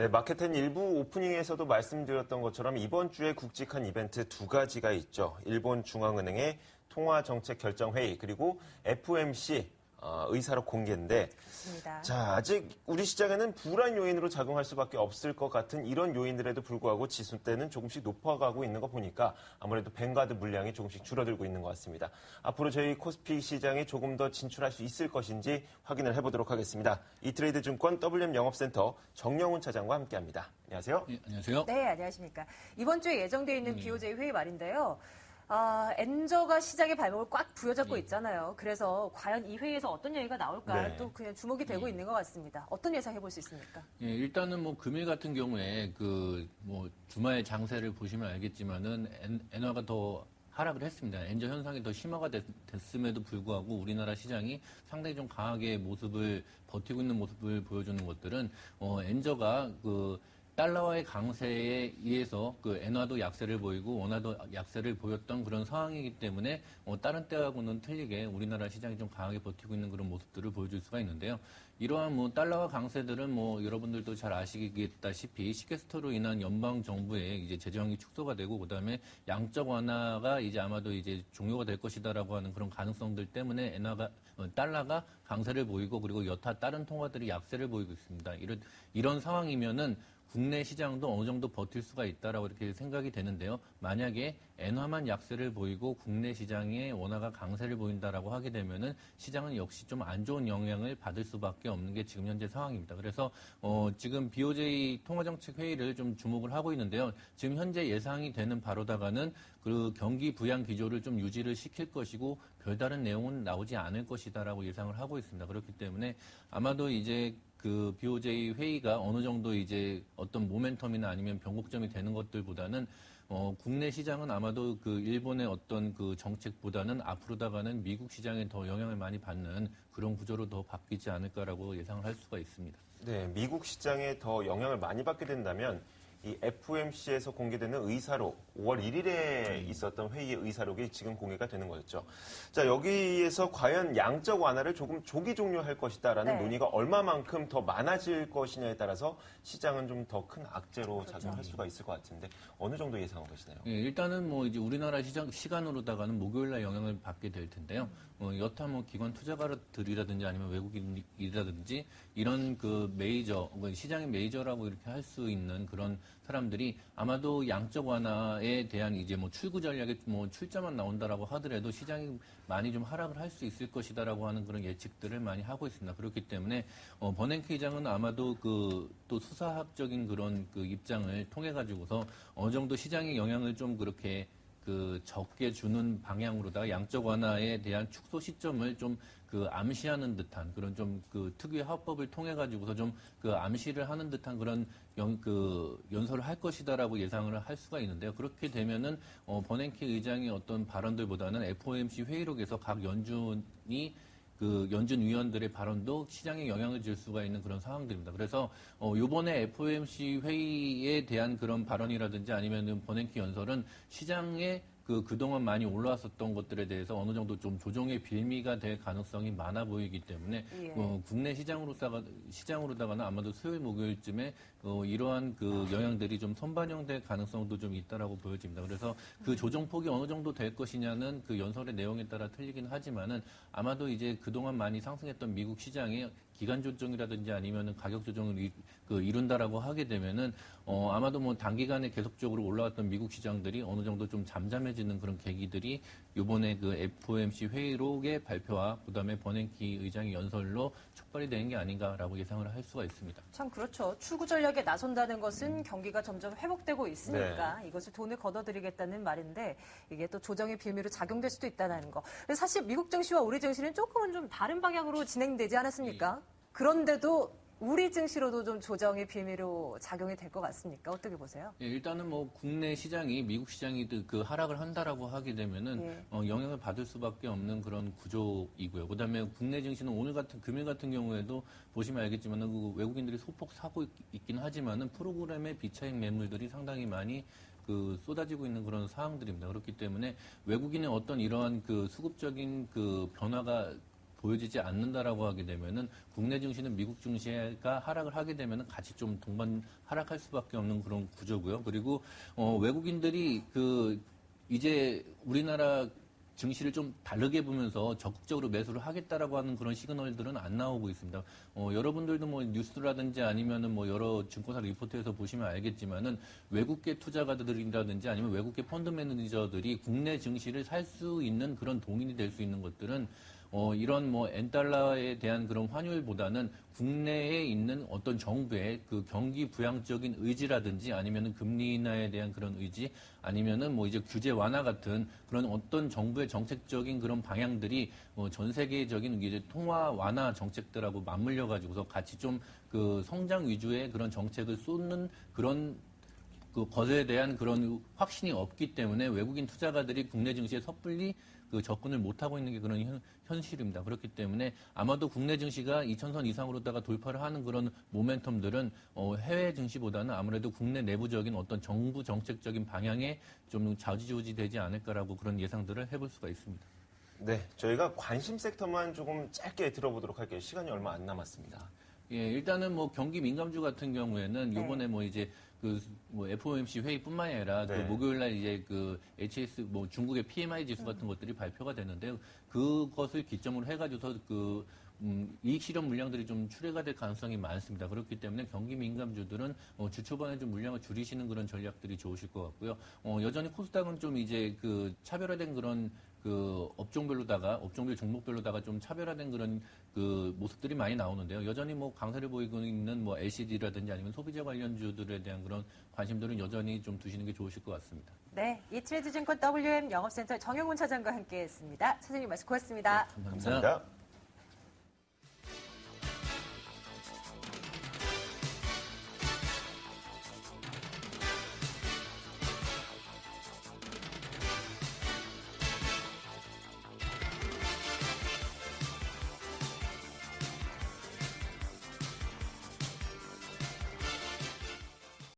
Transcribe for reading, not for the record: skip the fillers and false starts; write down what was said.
네, 마켓텐 일부 오프닝에서도 말씀드렸던 것처럼 이번 주에 굵직한 이벤트 두 가지가 있죠. 일본 중앙은행의 통화정책결정회의 그리고 FOMC 의사록 공개인데 그렇습니다. 자, 아직 우리 시장에는 불안 요인으로 작용할 수밖에 없을 것 같은 이런 요인들에도 불구하고 지수대는 조금씩 높아가고 있는 거 보니까 아무래도 뱅가드 물량이 조금씩 줄어들고 있는 것 같습니다. 앞으로 저희 코스피 시장에 조금 더 진출할 수 있을 것인지 확인을 해보도록 하겠습니다. 이트레이드 증권 WM 영업센터 정영훈 차장과 함께합니다. 안녕하세요. 네, 안녕하세요. 네, 안녕하십니까. 이번 주에 예정되어 있는 BOJ 회의 말인데요. 엔저가 시장의 발목을 꽉 부여잡고 있잖아요. 그래서 과연 이 회의에서 어떤 얘기가 나올까 네. 또 그냥 주목이 되고 있는 것 같습니다. 어떤 예상해 볼 수 있습니까? 예, 일단은 뭐 금일 같은 경우에 주말 장세를 보시면 알겠지만은 엔화가 더 하락을 했습니다. 엔저 현상이 더 심화가 됐음에도 불구하고 우리나라 시장이 상당히 좀 강하게 버티고 있는 모습을 보여주는 것들은 엔저가 달러와의 강세에 의해서 엔화도 약세를 보이고 원화도 약세를 보였던 그런 상황이기 때문에 다른 때하고는 틀리게 우리나라 시장이 좀 강하게 버티고 있는 그런 모습들을 보여줄 수가 있는데요. 이러한 달러와 강세들은 여러분들도 잘 아시겠다시피 시계스터로 인한 연방 정부의 이제 재정이 축소가 되고 그다음에 양적 완화가 이제 아마도 이제 종료가 될 것이다라고 하는 그런 가능성들 때문에 달러가 강세를 보이고 그리고 여타 다른 통화들이 약세를 보이고 있습니다. 이런 상황이면은 국내 시장도 어느 정도 버틸 수가 있다라고 이렇게 생각이 되는데요. 만약에 엔화만 약세를 보이고 국내 시장에 원화가 강세를 보인다라고 하게 되면은 시장은 역시 좀 안 좋은 영향을 받을 수밖에 없는 게 지금 현재 상황입니다. 그래서 지금 BOJ 통화정책 회의를 좀 주목을 하고 있는데요. 지금 현재 예상이 되는 바로다가는 그 경기 부양 기조를 좀 유지를 시킬 것이고 별다른 내용은 나오지 않을 것이다라고 예상을 하고 있습니다. 그렇기 때문에 아마도 이제 BOJ 회의가 어느 정도 이제 어떤 모멘텀이나 아니면 변곡점이 되는 것들보다는 국내 시장은 아마도 일본의 어떤 정책보다는 앞으로다가는 미국 시장에 더 영향을 많이 받는 그런 구조로 더 바뀌지 않을까라고 예상을 할 수가 있습니다. 네, 미국 시장에 더 영향을 많이 받게 된다면 이 FOMC에서 공개되는 의사록, 5월 1일에 있었던 회의의 의사록이 지금 공개가 되는 거였죠. 자, 여기에서 과연 양적 완화를 조금 조기 종료할 것이다라는 네. 논의가 얼마만큼 더 많아질 것이냐에 따라서 시장은 좀 더 큰 악재로 작용할 수가 있을 것 같은데 어느 정도 예상하고 계시나요? 예, 일단은 이제 우리나라 시간으로다가는 목요일날 영향을 받게 될 텐데요. 여타 기관 투자가들이라든지 아니면 외국인이라든지 이런 메이저, 시장의 메이저라고 이렇게 할 수 있는 그런 사람들이 아마도 양적 완화에 대한 이제 출구 전략에 출자만 나온다라고 하더라도 시장이 많이 좀 하락을 할 수 있을 것이다라고 하는 그런 예측들을 많이 하고 있습니다. 그렇기 때문에 버냉키 의장은 아마도 또 수사학적인 그런 입장을 통해 가지고서 어느 정도 시장의 영향을 좀 그렇게 적게 주는 방향으로다가 양적 완화에 대한 축소 시점을 좀 암시하는 듯한 그런 좀 특유의 화법을 통해 가지고서 좀 암시를 하는 듯한 그런 연설을 할 것이다라고 예상을 할 수가 있는데요. 그렇게 되면은 버냉키 의장의 어떤 발언들보다는 FOMC 회의록에서 각 연준이 연준 위원들의 발언도 시장에 영향을 줄 수가 있는 그런 상황들입니다. 그래서 요번에 FOMC 회의에 대한 그런 발언이라든지 아니면은 버냉키 연설은 시장에 그동안 많이 올라왔었던 것들에 대해서 어느 정도 좀 조정의 빌미가 될 가능성이 많아 보이기 때문에 예. 국내 시장으로다가는 아마도 수요일 목요일쯤에 이러한 영향들이 좀 선반영될 가능성도 좀 있다라고 보여집니다. 그래서 조정폭이 어느 정도 될 것이냐는 연설의 내용에 따라 틀리긴 하지만은 아마도 이제 그동안 많이 상승했던 미국 시장에 기간 조정이라든지 아니면은 가격 조정을 이룬다라고 하게 되면은 아마도 단기간에 계속적으로 올라왔던 미국 시장들이 어느 정도 좀 잠잠해지는 그런 계기들이 요번에 FOMC 회의록의 발표와 그다음에 버냉키 의장의 연설로 촉발이 되는 게 아닌가라고 예상을 할 수가 있습니다. 참 그렇죠. 출구 전략에 나선다는 것은 경기가 점점 회복되고 있으니까 네. 이것을 돈을 걷어들이겠다는 말인데 이게 또 조정의 빌미로 작용될 수도 있다는 거. 사실 미국 증시와 우리 증시는 조금은 좀 다른 방향으로 진행되지 않았습니까? 그런데도 우리 증시로도 좀 조정의 빌미로 작용이 될 것 같습니까? 어떻게 보세요? 예, 일단은 국내 시장이 미국 시장이 하락을 한다라고 하게 되면은 영향을 받을 수밖에 없는 그런 구조이고요. 그다음에 국내 증시는 금일 같은 경우에도 보시면 알겠지만은 외국인들이 소폭 사고 있긴 하지만은 프로그램의 비차익 매물들이 상당히 많이 쏟아지고 있는 그런 상황들입니다. 그렇기 때문에 외국인의 어떤 이러한 수급적인 변화가 보여지지 않는다라고 하게 되면은 국내 증시는 미국 증시가 하락을 하게 되면은 같이 좀 동반 하락할 수밖에 없는 그런 구조고요. 그리고 외국인들이 이제 우리나라 증시를 좀 다르게 보면서 적극적으로 매수를 하겠다라고 하는 그런 시그널들은 안 나오고 있습니다. 여러분들도 뭐 뉴스라든지 아니면은 뭐 여러 증권사 리포트에서 보시면 알겠지만은 외국계 투자가들이라든지 아니면 외국계 펀드 매니저들이 국내 증시를 살 수 있는 그런 동인이 될 수 있는 것들은 이런 뭐 엔달러에 대한 그런 환율보다는 국내에 있는 어떤 정부의 그 경기 부양적인 의지라든지 아니면은 금리 인하에 대한 그런 의지 아니면은 뭐 이제 규제 완화 같은 그런 어떤 정부의 정책적인 그런 방향들이 전 세계적인 이제 통화 완화 정책들하고 맞물려 가지고서 같이 좀 그 성장 위주의 그런 정책을 쏟는 그런 그 것에 대한 그런 확신이 없기 때문에 외국인 투자가들이 국내 증시에 섣불리 접근을 못하고 있는 게 그런 현실입니다. 그렇기 때문에 아마도 국내 증시가 2000선 이상으로다가 돌파를 하는 그런 모멘텀들은 해외 증시보다는 아무래도 국내 내부적인 어떤 정부 정책적인 방향에 좀 좌지우지 되지 않을까라고 그런 예상들을 해볼 수가 있습니다. 네, 저희가 관심 섹터만 조금 짧게 들어보도록 할게요. 시간이 얼마 안 남았습니다. 예, 일단은 뭐 경기 민감주 같은 경우에는 네. 요번에 뭐 이제 뭐 FOMC 회의뿐만이 아니라 네. 목요일 날 이제 HS 뭐 중국의 PMI 지수 같은 것들이 발표가 되는데요. 그것을 기점으로 해가지고서 이익 실현 물량들이 좀 출회가 될 가능성이 많습니다. 그렇기 때문에 경기 민감주들은 주 초반에 좀 물량을 줄이시는 그런 전략들이 좋으실 것 같고요. 여전히 코스닥은 좀 이제 차별화된 그런 업종별 종목별로다가 좀 차별화된 그런 모습들이 많이 나오는데요. 여전히 뭐 강세를 보이고 있는 뭐 LCD라든지 아니면 소비자 관련주들에 대한 그런 관심들은 여전히 좀 두시는 게 좋으실 것 같습니다. 네, 이트레드증권 WM 영업센터 정영훈 차장과 함께했습니다. 차장님 말씀 고맙습니다. 감사합니다. 감사합니다.